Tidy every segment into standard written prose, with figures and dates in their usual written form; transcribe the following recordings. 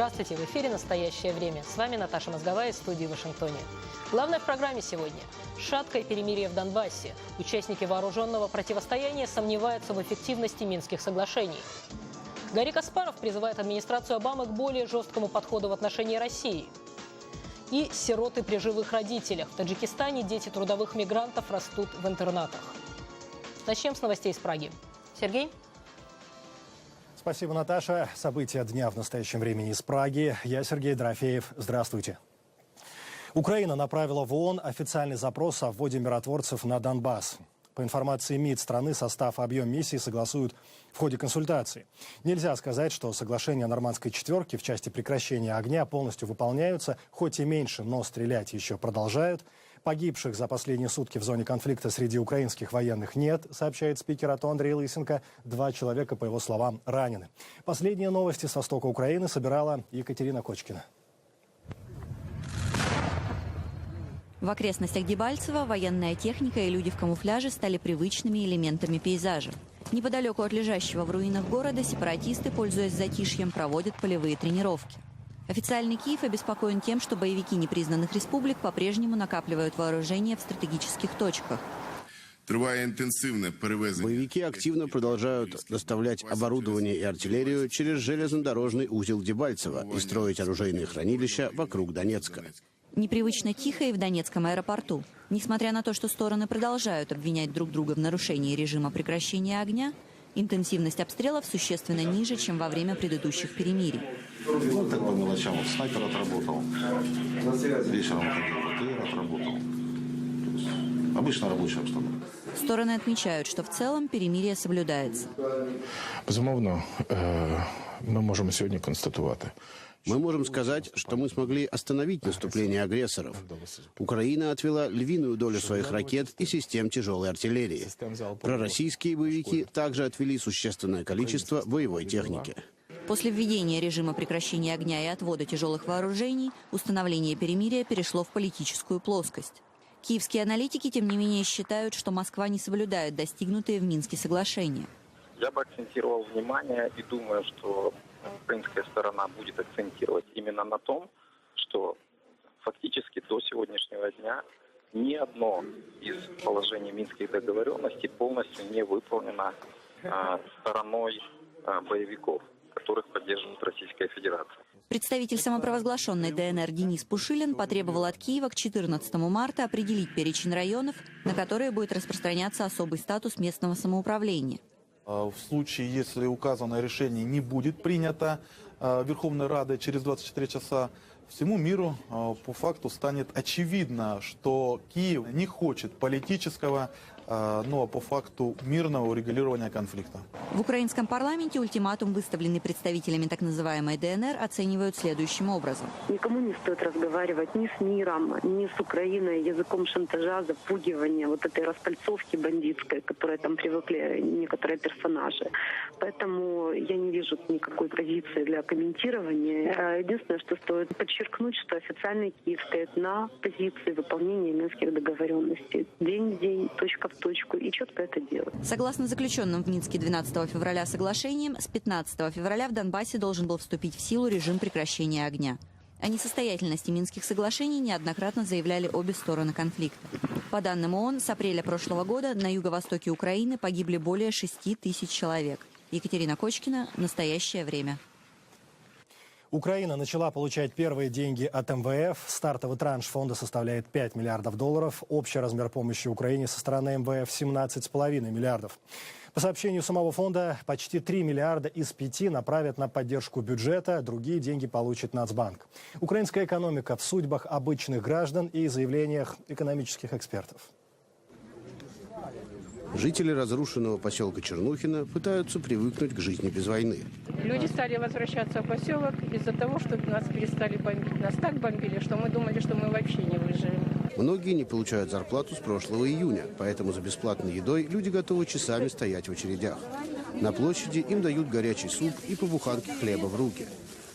Здравствуйте, в эфире «Настоящее время». С вами Наташа Мозговая из студии в Вашингтоне. Главное в программе сегодня – шаткое перемирие в Донбассе. Участники вооруженного противостояния сомневаются в эффективности Минских соглашений. Гарри Каспаров призывает администрацию Обамы к более жесткому подходу в отношении России. И сироты при живых родителях. В Таджикистане дети трудовых мигрантов растут в интернатах. Начнем с новостей из Праги. Сергей? Спасибо, Наташа. События дня в настоящем времени из Праги. Я Сергей Дорофеев. Здравствуйте. Украина направила в ООН официальный запрос о вводе миротворцев на Донбасс. По информации МИД страны, состав и объем миссии согласуют в ходе консультаций. Нельзя сказать, что соглашения Нормандской четверки в части прекращения огня полностью выполняются, хоть и меньше, но стрелять еще продолжают. Погибших за последние сутки в зоне конфликта среди украинских военных нет, сообщает спикер АТО Андрей Лысенко. 2 человека, по его словам, ранены. Последние новости с востока Украины собирала Екатерина Кочкина. В окрестностях Дебальцево военная техника и люди в камуфляже стали привычными элементами пейзажа. Неподалеку от лежащего в руинах города сепаратисты, пользуясь затишьем, проводят полевые тренировки. Официальный Киев обеспокоен тем, что боевики непризнанных республик по-прежнему накапливают вооружение в стратегических точках. Боевики активно продолжают доставлять оборудование и артиллерию через железнодорожный узел Дебальцево и строить оружейные хранилища вокруг Донецка. Непривычно тихо и в Донецком аэропорту. Несмотря на то, что стороны продолжают обвинять друг друга в нарушении режима прекращения огня, интенсивность обстрелов существенно ниже, чем во время предыдущих перемирий. Ну, так по мелочам. Вот снайпер отработал. Вечером ПТР отработал. Обычно рабочая обстановка. Стороны отмечают, что в целом перемирие соблюдается. Безумовно, ми можемо сьогодні констатувати. Мы можем сказать, что мы смогли остановить наступление агрессоров. Украина отвела львиную долю своих ракет и систем тяжелой артиллерии. Пророссийские боевики также отвели существенное количество боевой техники. После введения режима прекращения огня и отвода тяжелых вооружений, установление перемирия перешло в политическую плоскость. Киевские аналитики, тем не менее, считают, что Москва не соблюдает достигнутые в Минске соглашения. Я бы акцентировал внимание и думаю, что украинская сторона будет акцентировать именно на том, что фактически до сегодняшнего дня ни одно из положений Минских договоренностей полностью не выполнено стороной боевиков, которых поддерживает Российская Федерация. Представитель самопровозглашенной ДНР Денис Пушилин потребовал от Киева к 14 марта определить перечень районов, на которые будет распространяться особый статус местного самоуправления. В случае, если указанное решение не будет принято Верховной Радой через 24 часа, всему миру по факту станет очевидно, что Киев не хочет политического, но по факту мирного урегулирования конфликта. В украинском парламенте ультиматум, выставленный представителями так называемой ДНР, оценивают следующим образом. Никому не стоит разговаривать ни с миром, ни с Украиной языком шантажа, запугивания, вот этой распальцовки бандитской, к которой там привыкли некоторые персонажи. Поэтому я не вижу никакой позиции для комментирования. Единственное, что стоит подчеркнуть, что официальный Киев стоит на позиции выполнения Минских договоренностей. День в день, точка в точку, и четко это делать. Согласно заключенным в Минске 12 февраля соглашениям, с 15 февраля в Донбассе должен был вступить в силу режим прекращения огня. О несостоятельности Минских соглашений неоднократно заявляли обе стороны конфликта. По данным ООН, с апреля прошлого года на юго-востоке Украины погибли более 6 тысяч человек. Екатерина Кочкина, «Настоящее время». Украина начала получать первые деньги от МВФ. Стартовый транш фонда составляет $5 миллиардов. Общий размер помощи Украине со стороны МВФ – 17,5 миллиардов. По сообщению самого фонда, почти 3 миллиарда из 5 направят на поддержку бюджета, другие деньги получит Нацбанк. Украинская экономика в судьбах обычных граждан и заявлениях экономических экспертов. Жители разрушенного поселка Чернухино пытаются привыкнуть к жизни без войны. Люди стали возвращаться в поселок из-за того, что нас перестали бомбить. Нас так бомбили, что мы думали, что мы вообще не выживем. Многие не получают зарплату с прошлого июня, поэтому за бесплатной едой люди готовы часами стоять в очередях. На площади им дают горячий суп и по буханке хлеба в руки.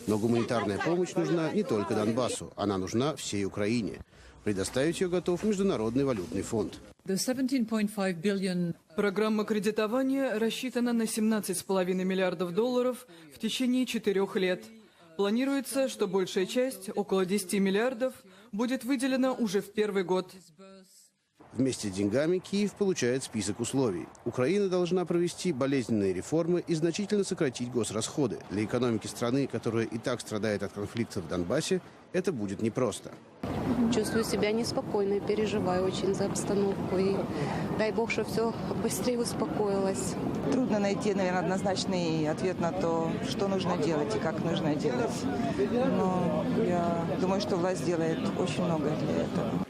Но гуманитарная помощь нужна не только Донбассу, она нужна всей Украине. Предоставить ее готов Международный валютный фонд. Программа кредитования рассчитана на $17,5 миллиардов в течение 4 лет. Планируется, что большая часть, около 10 миллиардов, будет выделена уже в первый год. Вместе с деньгами Киев получает список условий. Украина должна провести болезненные реформы и значительно сократить госрасходы. Для экономики страны, которая и так страдает от конфликта в Донбассе, это будет непросто. Чувствую себя неспокойно, переживаю очень за обстановку. И дай бог, что все быстрее успокоилось. Трудно найти, наверное, однозначный ответ на то, что нужно делать и как нужно делать. Но я думаю, что власть делает очень многое для этого.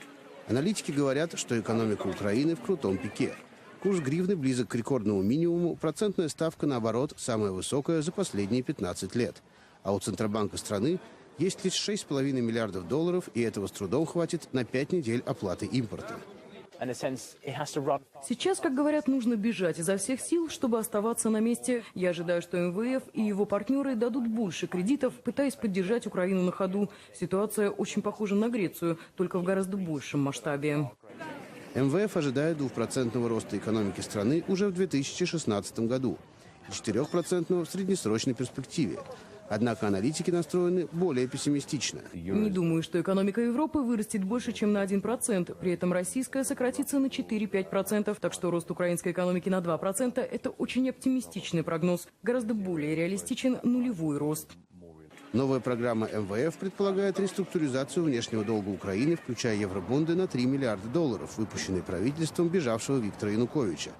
Аналитики говорят, что экономика Украины в крутом пике. Курс гривны близок к рекордному минимуму, процентная ставка, наоборот, самая высокая за последние 15 лет. А у Центробанка страны есть лишь 6,5 миллиардов долларов, и этого с трудом хватит на 5 недель оплаты импорта. Сейчас, как говорят, нужно бежать изо всех сил, чтобы оставаться на месте. Я ожидаю, что МВФ и его партнеры дадут больше кредитов, пытаясь поддержать Украину на ходу. Ситуация очень похожа на Грецию, только в гораздо большем масштабе. МВФ ожидает 2% роста экономики страны уже в 2016 году и 4% в среднесрочной перспективе. Однако аналитики настроены более пессимистично. Не думаю, что экономика Европы вырастет больше, чем на 1%. При этом российская сократится на 4-5%. Так что рост украинской экономики на 2% – это очень оптимистичный прогноз. Гораздо более реалистичен нулевой рост. Новая программа МВФ предполагает реструктуризацию внешнего долга Украины, включая евробонды на 3 миллиарда долларов, выпущенные правительством бежавшего Виктора Януковича.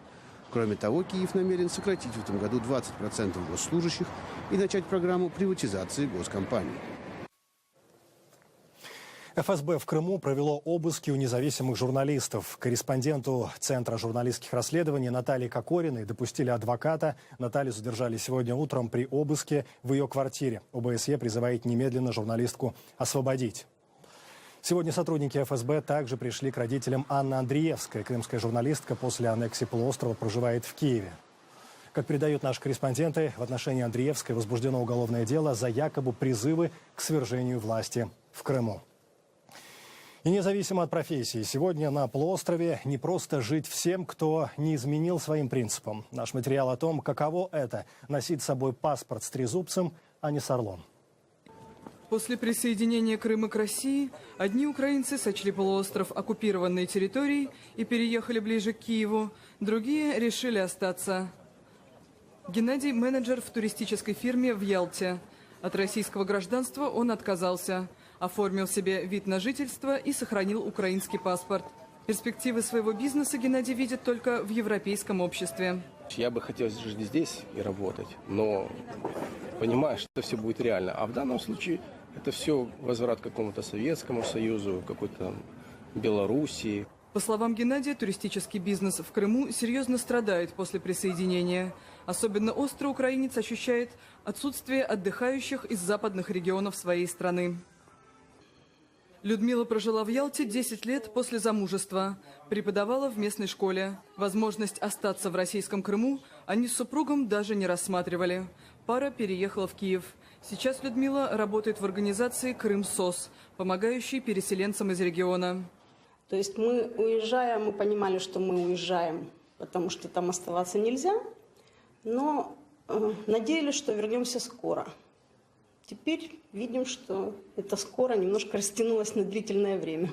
Кроме того, Киев намерен сократить в этом году 20% госслужащих и начать программу приватизации госкомпаний. ФСБ в Крыму провело обыски у независимых журналистов. Корреспонденту Центра журналистских расследований Наталье Кокориной допустили адвоката. Наталью задержали сегодня утром при обыске в ее квартире. ОБСЕ призывает немедленно журналистку освободить. Сегодня сотрудники ФСБ также пришли к родителям Анны Андреевской. Крымская журналистка после аннексии полуострова проживает в Киеве. Как передают наши корреспонденты, в отношении Андреевской возбуждено уголовное дело за якобы призывы к свержению власти в Крыму. И независимо от профессии, сегодня на полуострове не просто жить всем, кто не изменил своим принципам. Наш материал о том, каково это – носить с собой паспорт с трезубцем, а не с орлом. После присоединения Крыма к России одни украинцы сочли полуостров оккупированной территорией и переехали ближе к Киеву, другие решили остаться. Геннадий – менеджер в туристической фирме в Ялте. От российского гражданства он отказался, оформил себе вид на жительство и сохранил украинский паспорт. Перспективы своего бизнеса Геннадий видит только в европейском обществе. Я бы хотел жить здесь и работать, но понимаю, что все будет реально. А в данном случае это все возврат к какому-то Советскому Союзу, какой-то Белоруссии. По словам Геннадия, туристический бизнес в Крыму серьезно страдает после присоединения. Особенно остро украинец ощущает отсутствие отдыхающих из западных регионов своей страны. Людмила прожила в Ялте 10 лет после замужества. Преподавала в местной школе. Возможность остаться в российском Крыму они с супругом даже не рассматривали. Пара переехала в Киев. Сейчас Людмила работает в организации «Крым-СОС», помогающей переселенцам из региона. То есть мы уезжаем, мы понимали, что мы уезжаем, потому что там оставаться нельзя, но надеялись, что вернемся скоро. Теперь видим, что это скоро немножко растянулось на длительное время.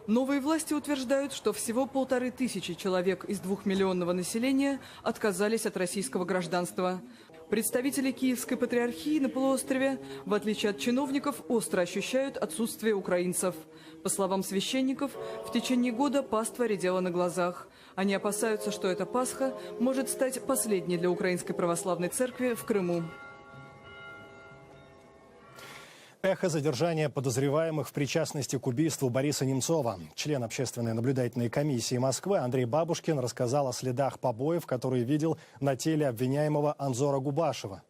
Новые власти утверждают, что всего 1500 человек из 2-миллионного населения отказались от российского гражданства. Представители Киевской патриархии на полуострове, в отличие от чиновников, остро ощущают отсутствие украинцев. По словам священников, в течение года паства редела на глазах. Они опасаются, что эта Пасха может стать последней для Украинской православной церкви в Крыму. Эхо задержания подозреваемых в причастности к убийству Бориса Немцова. Член общественной наблюдательной комиссии Москвы Андрей Бабушкин рассказал о следах побоев, которые видел на теле обвиняемого Анзора Губашева.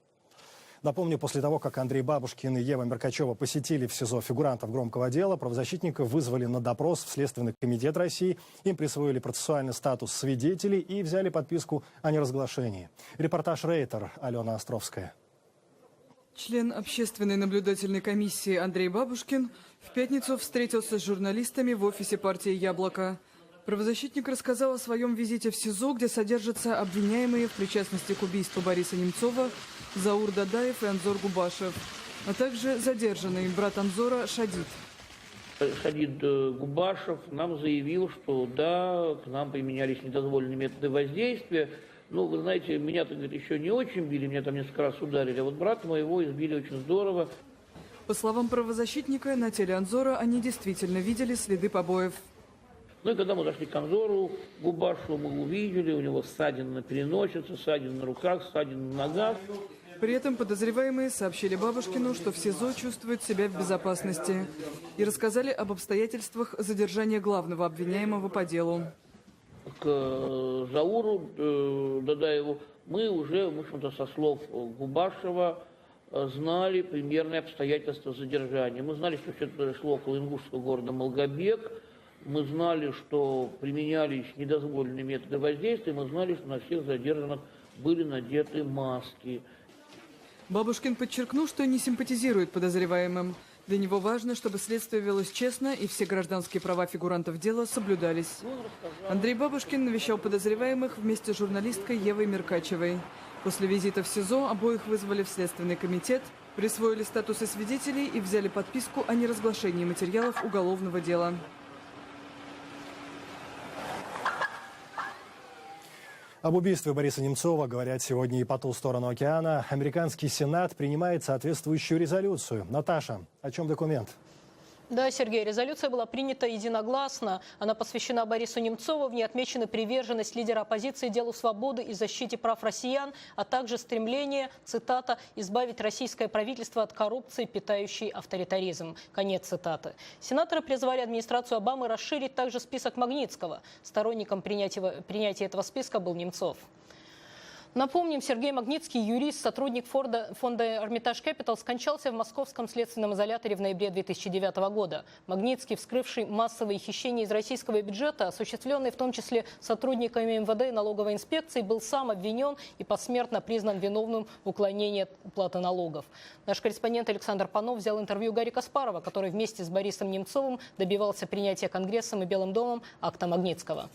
Напомню, после того, как Андрей Бабушкин и Ева Меркачева посетили в СИЗО фигурантов громкого дела, правозащитников вызвали на допрос в Следственный комитет России. Им присвоили процессуальный статус свидетелей и взяли подписку о неразглашении. Репортаж Рейтер, Алена Островская. Член общественной наблюдательной комиссии Андрей Бабушкин в пятницу встретился с журналистами в офисе партии «Яблоко». Правозащитник рассказал о своем визите в СИЗО, где содержатся обвиняемые в причастности к убийству Бориса Немцова Заур Дадаев и Анзор Губашев. а также задержанный брат Анзора Шадид. Шадид Губашев нам заявил, что да, к нам применялись недозволенные методы воздействия. Ну, вы знаете, меня-то, говорит, еще не очень били, меня там несколько раз ударили, а вот брата моего избили очень здорово. По словам правозащитника, на теле Анзора они действительно видели следы побоев. Ну и когда мы зашли к Анзору Губашу, мы увидели, у него ссадины на переносице, ссадины на руках, ссадины на ногах. При этом подозреваемые сообщили Бабушкину, что в СИЗО чувствуют себя в безопасности, и рассказали об обстоятельствах задержания главного обвиняемого по делу. К Зауру Дадаеву мы уже, в общем-то, со слов Губашева знали примерные обстоятельства задержания. Мы знали, что все это произошло около ингушского города Малгобек. Мы знали, что применялись недозволенные методы воздействия. Мы знали, что на всех задержанных были надеты маски. Бабушкин подчеркнул, что не симпатизирует подозреваемым. Для него важно, чтобы следствие велось честно и все гражданские права фигурантов дела соблюдались. Андрей Бабушкин навещал подозреваемых вместе с журналисткой Евой Меркачевой. После визита в СИЗО обоих вызвали в Следственный комитет, присвоили статусы свидетелей и взяли подписку о неразглашении материалов уголовного дела. Об убийстве Бориса Немцова говорят сегодня и по ту сторону океана. Американский Сенат принимает соответствующую резолюцию. Наташа, о чем документ? Да, Сергей, резолюция была принята единогласно. Она посвящена Борису Немцову. В ней отмечена приверженность лидера оппозиции делу свободы и защите прав россиян, а также стремление, цитата, «избавить российское правительство от коррупции, питающей авторитаризм». Конец цитаты. Сенаторы призвали администрацию Обамы расширить также список Магнитского. Сторонником принятия этого списка был Немцов. Напомним, Сергей Магнитский, юрист, сотрудник фонда Hermitage Capital, скончался в московском следственном изоляторе в ноябре 2009 года. Магнитский, вскрывший массовые хищения из российского бюджета, осуществленные в том числе сотрудниками МВД и налоговой инспекции, был сам обвинен и посмертно признан виновным в уклонении от уплаты налогов. Наш корреспондент Александр Панов взял интервью Гарри Каспарова, который вместе с Борисом Немцовым добивался принятия Конгрессом и Белым домом акта Магнитского.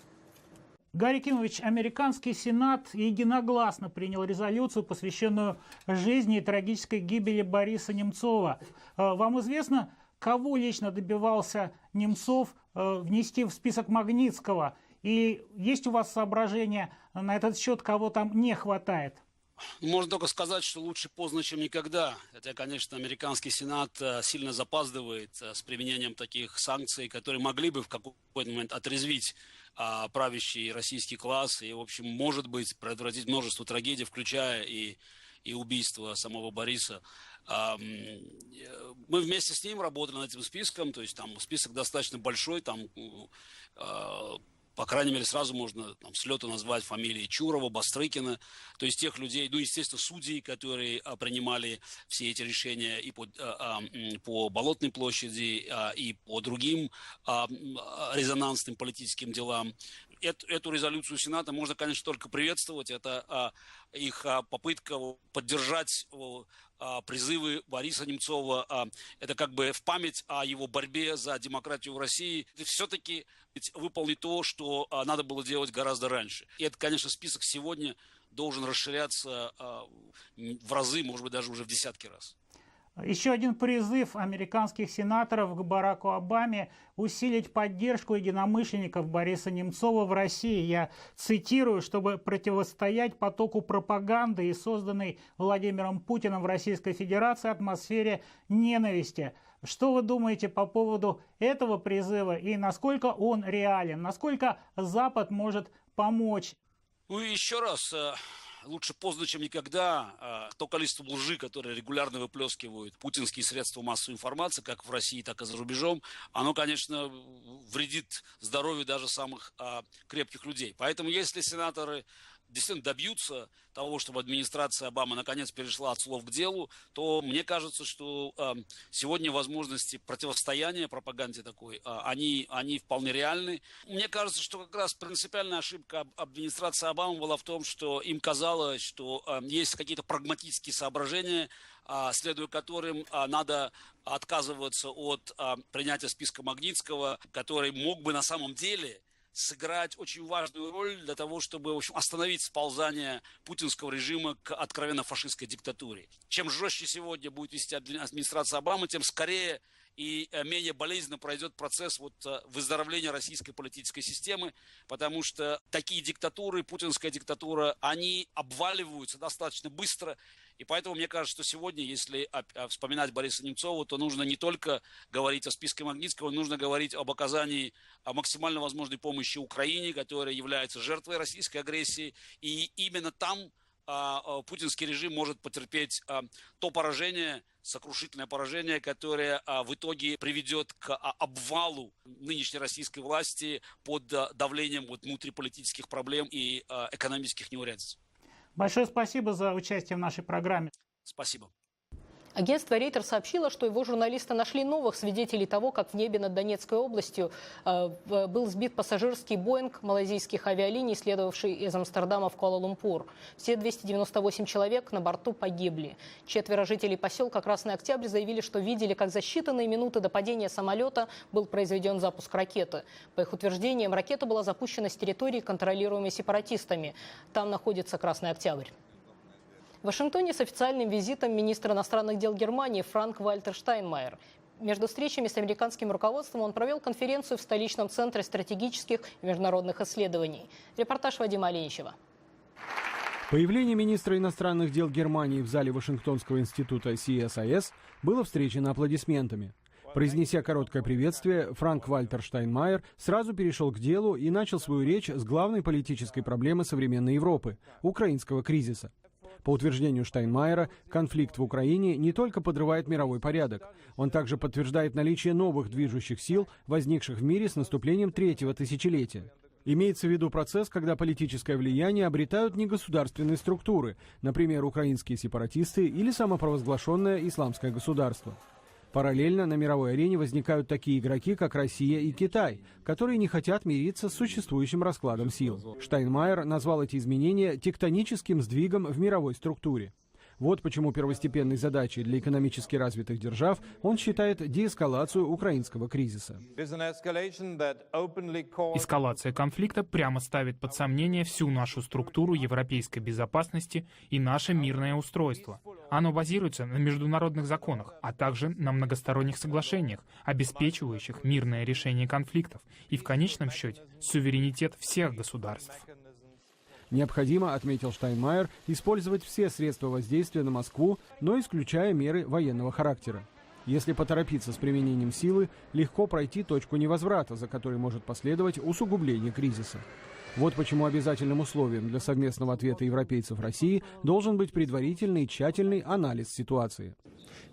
Гарри Кимович, американский Сенат единогласно принял резолюцию, посвященную жизни и трагической гибели Бориса Немцова. Вам известно, кого лично добивался Немцов внести в список Магнитского? И есть у вас соображения на этот счет, кого там не хватает? Можно только сказать, что лучше поздно, чем никогда. Хотя, конечно, американский Сенат сильно запаздывает с применением таких санкций, которые могли бы в какой-то момент отрезвить правящий российский класс и, в общем, может быть, предотвратить множество трагедий, включая и убийство самого Бориса. Мы вместе с ним работали над этим списком, то есть там список достаточно большой, там, по крайней мере, сразу можно с лета назвать фамилии Чурова, Бастрыкина, то есть тех людей, ну, естественно, судей, которые принимали все эти решения и по Болотной площади, и по другим резонансным политическим делам. Эту резолюцию Сената можно, конечно, только приветствовать. Это их попытка поддержать призывы Бориса Немцова. Это как бы в память о его борьбе за демократию в России. И все-таки выполнить то, что надо было делать гораздо раньше. И это, конечно, список сегодня должен расширяться в разы, может быть, даже уже в десятки раз. Еще один призыв американских сенаторов к Бараку Обаме – усилить поддержку единомышленников Бориса Немцова в России. Я цитирую: чтобы противостоять потоку пропаганды и созданной Владимиром Путиным в Российской Федерации атмосфере ненависти. Что вы думаете по поводу этого призыва и насколько он реален? Насколько Запад может помочь? Ну и еще раз... Лучше поздно, чем никогда. То количество лжи, которое регулярно выплескивают путинские средства массовой информации, как в России, так и за рубежом, оно, конечно, вредит здоровью даже самых крепких людей. Поэтому, если сенаторы действительно добьются того, чтобы администрация Обамы наконец перешла от слов к делу, то мне кажется, что сегодня возможности противостояния пропаганде такой, они вполне реальны. Мне кажется, что как раз принципиальная ошибка администрации Обамы была в том, что им казалось, что есть какие-то прагматические соображения, следуя которым надо отказываться от принятия списка Магнитского, который мог бы на самом деле сыграть очень важную роль для того, чтобы, в общем, остановить сползание путинского режима к откровенно фашистской диктатуре. Чем жестче сегодня будет вести администрация Обамы, тем скорее и менее болезненно пройдет процесс выздоровления российской политической системы, потому что такие диктатуры, путинская диктатура, они обваливаются достаточно быстро. И поэтому мне кажется, что сегодня, если вспоминать Бориса Немцова, то нужно не только говорить о списке Магнитского, нужно говорить об оказании максимально возможной помощи Украине, которая является жертвой российской агрессии. И именно там путинский режим может потерпеть то поражение, сокрушительное поражение, которое в итоге приведет к обвалу нынешней российской власти под давлением внутриполитических проблем и экономических неурядиц. Большое спасибо за участие в нашей программе. Спасибо. Агентство Рейтер сообщило, что его журналисты нашли новых свидетелей того, как в небе над Донецкой областью был сбит пассажирский Боинг малайзийских авиалиний, следовавший из Амстердама в Куала-Лумпур. Все 298 человек на борту погибли. 4 жителей поселка Красный Октябрь заявили, что видели, как за считанные минуты до падения самолета был произведен запуск ракеты. По их утверждениям, ракета была запущена с территории, контролируемой сепаратистами. Там находится Красный Октябрь. В Вашингтоне с официальным визитом министр иностранных дел Германии Франк-Вальтер Штайнмайер. Между встречами с американским руководством он провел конференцию в столичном центре стратегических и международных исследований. Репортаж Вадима Оленичева. Появление министра иностранных дел Германии в зале Вашингтонского института CSIS было встречено аплодисментами. Произнеся короткое приветствие, Франк-Вальтер Штайнмайер сразу перешел к делу и начал свою речь с главной политической проблемы современной Европы – украинского кризиса. По утверждению Штайнмайера, конфликт в Украине не только подрывает мировой порядок, он также подтверждает наличие новых движущих сил, возникших в мире с наступлением третьего тысячелетия. Имеется в виду процесс, когда политическое влияние обретают негосударственные структуры, например, украинские сепаратисты или самопровозглашенное исламское государство. Параллельно на мировой арене возникают такие игроки, как Россия и Китай, которые не хотят мириться с существующим раскладом сил. Штайнмайер назвал эти изменения тектоническим сдвигом в мировой структуре. Вот почему первостепенной задачей для экономически развитых держав он считает деэскалацию украинского кризиса. Эскалация конфликта прямо ставит под сомнение всю нашу структуру европейской безопасности и наше мирное устройство. Оно базируется на международных законах, а также на многосторонних соглашениях, обеспечивающих мирное решение конфликтов и, в конечном счете, суверенитет всех государств. Необходимо, отметил Штайнмайер, использовать все средства воздействия на Москву, но исключая меры военного характера. Если поторопиться с применением силы, легко пройти точку невозврата, за которой может последовать усугубление кризиса. Вот почему обязательным условием для совместного ответа европейцев России должен быть предварительный и тщательный анализ ситуации.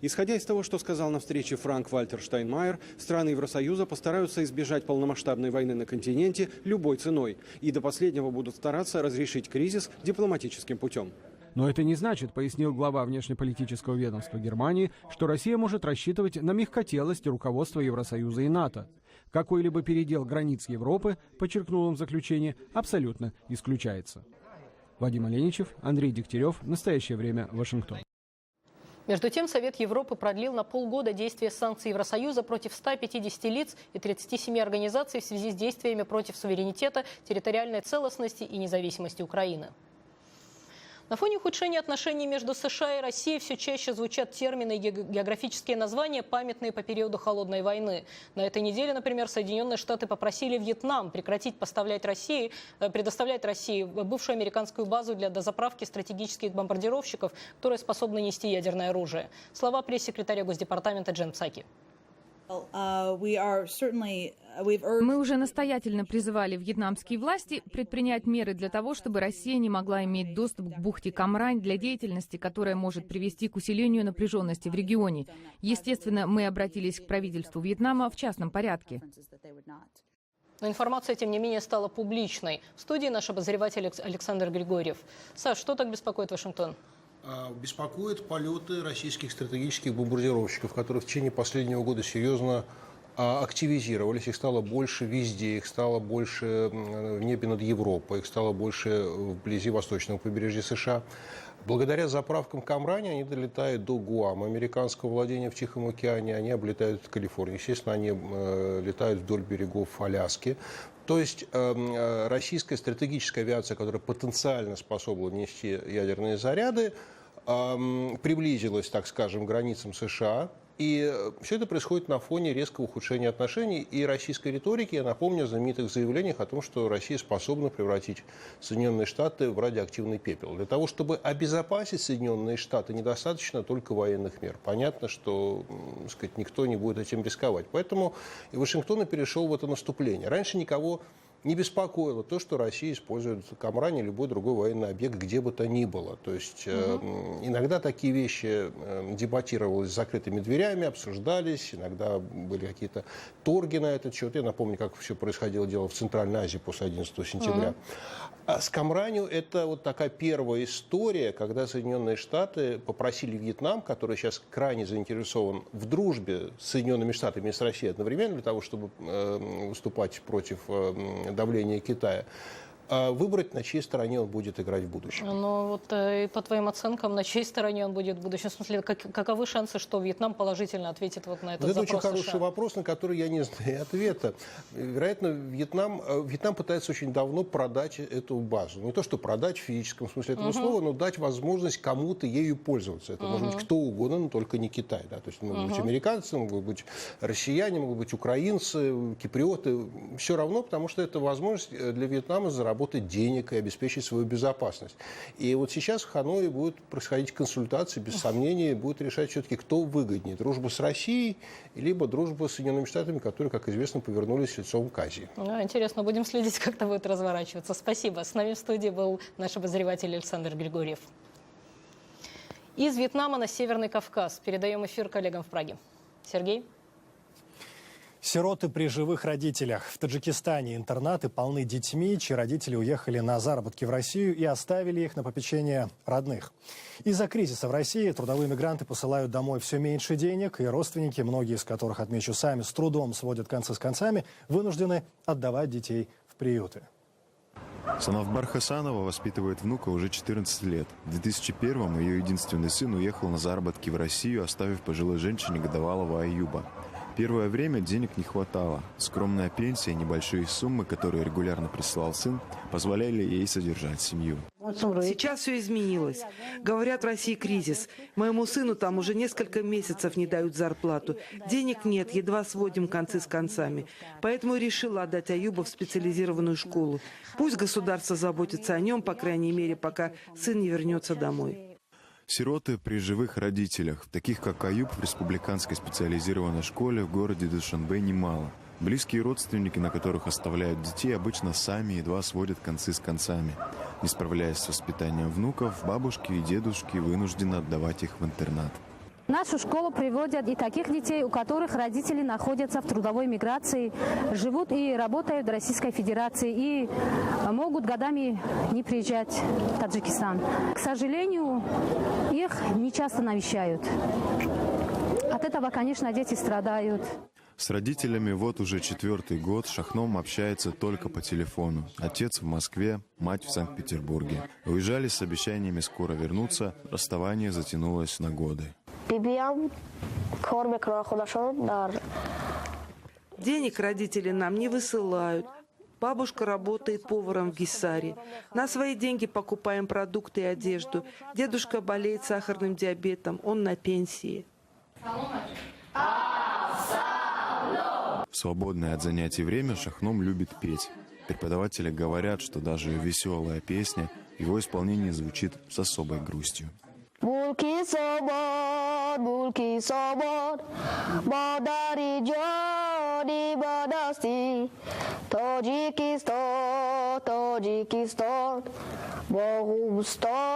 Исходя из того, что сказал на встрече Франк-Вальтер Штайнмайер, страны Евросоюза постараются избежать полномасштабной войны на континенте любой ценой и до последнего будут стараться разрешить кризис дипломатическим путем. Но это не значит, пояснил глава внешнеполитического ведомства Германии, что Россия может рассчитывать на мягкотелость руководства Евросоюза и НАТО. Какой-либо передел границ Европы, подчеркнул он в заключении, абсолютно исключается. Вадим Оленичев, Андрей Дегтярев. Настоящее время. Вашингтон. Между тем, Совет Европы продлил на полгода действие санкций Евросоюза против 150 лиц и 37 организаций в связи с действиями против суверенитета, территориальной целостности и независимости Украины. На фоне ухудшения отношений между США и Россией все чаще звучат термины и географические названия, памятные по периоду Холодной войны. На этой неделе, например, Соединенные Штаты попросили Вьетнам прекратить предоставлять России бывшую американскую базу для дозаправки стратегических бомбардировщиков, которые способны нести ядерное оружие. Слова пресс-секретаря Госдепартамента Джен Псаки. Мы уже настоятельно призывали вьетнамские власти предпринять меры для того, чтобы Россия не могла иметь доступ к бухте Камрань для деятельности, которая может привести к усилению напряженности в регионе. Естественно, мы обратились к правительству Вьетнама в частном порядке. Но информация, тем не менее, стала публичной. В студии наш обозреватель Александр Григорьев. Саш, что так беспокоит Вашингтон? Беспокоят полеты российских стратегических бомбардировщиков, которые в течение последнего года серьезно активизировались. Их стало больше везде, их стало больше в небе над Европой, их стало больше вблизи восточного побережья США. Благодаря заправкам Камрани они долетают до Гуама, американского владения в Тихом океане, они облетают Калифорнию. Естественно, они летают вдоль берегов Аляски. То есть российская стратегическая авиация, которая потенциально способна нести ядерные заряды, приблизилась, так скажем, к границам США. И все это происходит на фоне резкого ухудшения отношений и российской риторики. Я напомню о знаменитых заявлениях о том, что Россия способна превратить Соединенные Штаты в радиоактивный пепел. Для того, чтобы обезопасить Соединенные Штаты, недостаточно только военных мер. Понятно, что, так сказать, никто не будет этим рисковать. Поэтому и Вашингтон перешел в это наступление. Раньше никого не беспокоило то, что Россия использует Камрань или любой другой военный объект, где бы то ни было. То есть иногда такие вещи дебатировались с закрытыми дверями, обсуждались, иногда были какие-то торги на этот счет. Я напомню, как все происходило дело в Центральной Азии после 11 сентября. А с Камранью это вот такая первая история, когда Соединенные Штаты попросили Вьетнам, который сейчас крайне заинтересован в дружбе с Соединенными Штатами и с Россией одновременно, для того, чтобы выступать против давления Китая, выбрать, на чьей стороне он будет играть в будущем. Ну вот и по твоим оценкам, на чьей стороне он будет в будущем? В смысле, каковы шансы, что Вьетнам положительно ответит вот на этот вот это запрос очень хороший США? вопрос, на который я не знаю ответа. Вероятно, Вьетнам пытается очень давно продать эту базу. Не то, что продать в физическом смысле этого слова, но дать возможность кому-то ею пользоваться. Это может быть кто угодно, но только не Китай. Да? То есть могут быть американцы, могут быть россияне, могут быть украинцы, киприоты. Все равно, потому что это возможность для Вьетнама заработать денег и обеспечить свою безопасность. И вот сейчас в Ханое будут происходить консультации, без сомнения, будет решать все-таки, кто выгоднее. Дружба с Россией, либо дружба с Соединенными Штатами, которые, как известно, повернулись лицом к Азии. Интересно, будем следить, как это будет разворачиваться. Спасибо. С нами в студии был наш обозреватель Александр Григорьев. Из Вьетнама на Северный Кавказ. Передаем эфир коллегам в Праге. Сергей? Сироты при живых родителях. В Таджикистане интернаты полны детьми, чьи родители уехали на заработки в Россию и оставили их на попечение родных. Из-за кризиса в России трудовые мигранты посылают домой все меньше денег, и родственники, многие из которых, отмечу, сами с трудом сводят концы с концами, вынуждены отдавать детей в приюты. Санавбар Хасанова воспитывает внука уже 14 лет. В 2001-м ее единственный сын уехал на заработки в Россию, оставив пожилой женщине годовалого Аюба. Первое время денег не хватало. Скромная пенсия и небольшие суммы, которые регулярно присылал сын, позволяли ей содержать семью. Сейчас все изменилось. Говорят, в России кризис. Моему сыну там уже несколько месяцев не дают зарплату. Денег нет, едва сводим концы с концами. Поэтому решила отдать Аюба в специализированную школу. Пусть государство заботится о нем, по крайней мере, пока сын не вернется домой. Сироты при живых родителях, таких как Аюб, в республиканской специализированной школе в городе Душанбе немало. Близкие родственники, на которых оставляют детей, обычно сами едва сводят концы с концами. Не справляясь с воспитанием внуков, бабушки и дедушки вынуждены отдавать их в интернат. В нашу школу приводят и таких детей, у которых родители находятся в трудовой миграции, живут и работают в Российской Федерации и могут годами не приезжать в Таджикистан. К сожалению, их не часто навещают. От этого, конечно, дети страдают. С родителями вот уже 4-й год Шахном общается только по телефону. Отец в Москве, мать в Санкт-Петербурге. Уезжали с обещаниями скоро вернуться, расставание затянулось на годы. Денег родители нам не высылают. Бабушка работает поваром в Гиссаре. На свои деньги покупаем продукты и одежду. Дедушка болеет сахарным диабетом, он на пенсии. В свободное от занятий время Шахном любит петь. Преподаватели говорят, что даже веселая песня в его исполнении звучит с особой грустью. Bulki sobot, bodari jodi badasti, Tojikistan, Tojikistan, Bohumstodi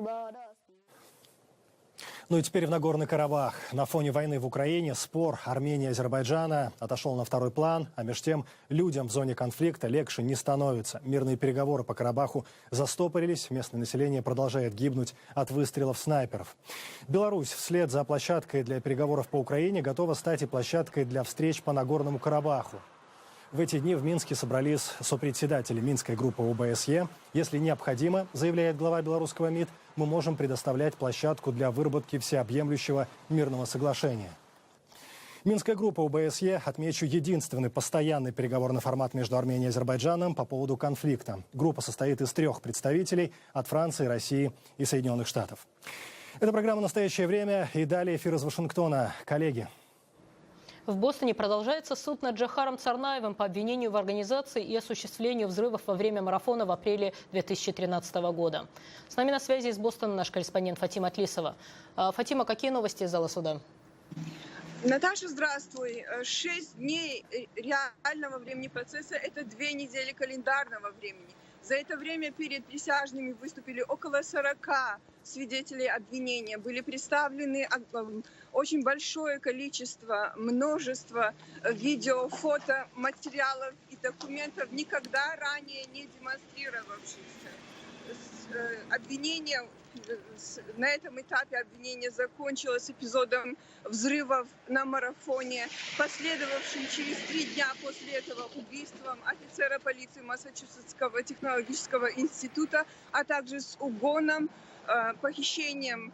badasti. Ну и теперь в Нагорный Карабах. На фоне войны в Украине спор Армении и Азербайджана отошел на второй план, а между тем людям в зоне конфликта легче не становится. Мирные переговоры по Карабаху застопорились, местное население продолжает гибнуть от выстрелов снайперов. Беларусь вслед за площадкой для переговоров по Украине готова стать и площадкой для встреч по Нагорному Карабаху. В эти дни в Минске собрались сопредседатели Минской группы ОБСЕ. Если необходимо, заявляет глава белорусского МИД, мы можем предоставлять площадку для выработки всеобъемлющего мирного соглашения. Минская группа ОБСЕ, отмечу, единственный постоянный переговорный формат между Арменией и Азербайджаном по поводу конфликта. Группа состоит из 3 представителей от Франции, России и Соединенных Штатов. Это программа «Настоящее время» и далее эфир из Вашингтона. Коллеги. В Бостоне продолжается суд над Джохаром Царнаевым по обвинению в организации и осуществлению взрывов во время марафона в апреле 2013 года. С нами на связи из Бостона наш корреспондент Фатима Атлисова. Фатима, какие новости из зала суда? Наташа, здравствуй. 6 дней реального времени процесса – это 2 недели календарного времени. За это время перед присяжными выступили около 40 свидетелей обвинения. Были представлены очень большое количество, множество видео, фото, материалов и документов, никогда ранее не демонстрировавшихся. Обвинение на этом этапе обвинение закончилось эпизодом взрывов на марафоне, последовавшим через 3 дня после этого убийством офицера полиции Массачусетского технологического института, а также с угоном, похищением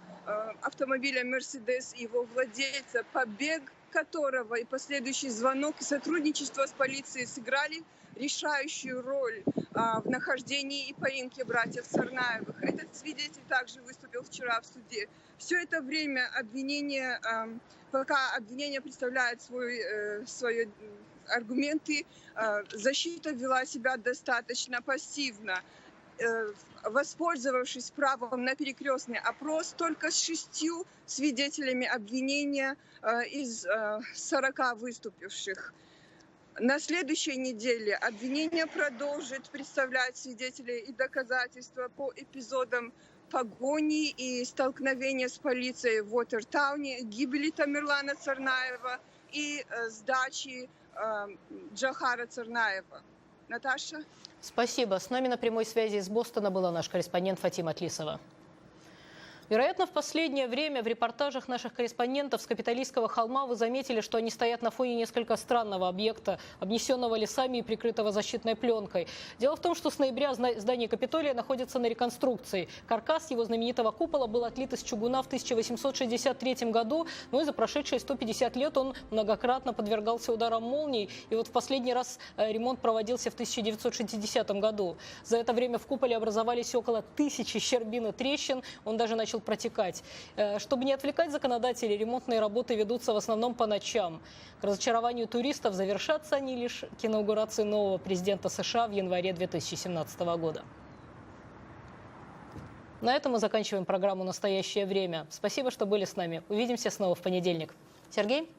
автомобиля «Мерседес» и его владельца, побег которого и последующий звонок и сотрудничество с полицией сыграли решающую роль в нахождении и поимке братьев Царнаевых. Этот свидетель также выступил вчера в суде. Все это время обвинение, пока обвинение представляет свои аргументы, защита вела себя достаточно пассивно. Воспользовавшись правом на перекрестный опрос, только с 6 свидетелями обвинения из 40 выступивших. На следующей неделе обвинение продолжит представлять свидетелей и доказательства по эпизодам погони и столкновения с полицией в Уотертауне, гибели Тамерлана Царнаева и сдачи Джохара Царнаева. Наташа? Спасибо. С нами на прямой связи из Бостона была наш корреспондент Фатима Атлисова. Вероятно, в последнее время в репортажах наших корреспондентов с Капитолийского холма вы заметили, что они стоят на фоне несколько странного объекта, обнесенного лесами и прикрытого защитной пленкой. Дело в том, что с ноября здание Капитолия находится на реконструкции. Каркас его знаменитого купола был отлит из чугуна в 1863 году, но и за прошедшие 150 лет он многократно подвергался ударам молний. И вот в последний раз ремонт проводился в 1960 году. За это время в куполе образовались около 1000 щербин и трещин. Он даже начал протекать. Чтобы не отвлекать законодателей, ремонтные работы ведутся в основном по ночам. К разочарованию туристов завершатся они лишь к инаугурации нового президента США в январе 2017 года. На этом мы заканчиваем программу «Настоящее время». Спасибо, что были с нами. Увидимся снова в понедельник. Сергей?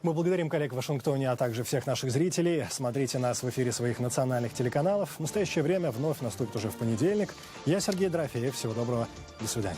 Мы благодарим коллег в Вашингтоне, а также всех наших зрителей. Смотрите нас в эфире своих национальных телеканалов. «Настоящее время» вновь наступит уже в понедельник. Я Сергей Драфеев. Всего доброго. До свидания.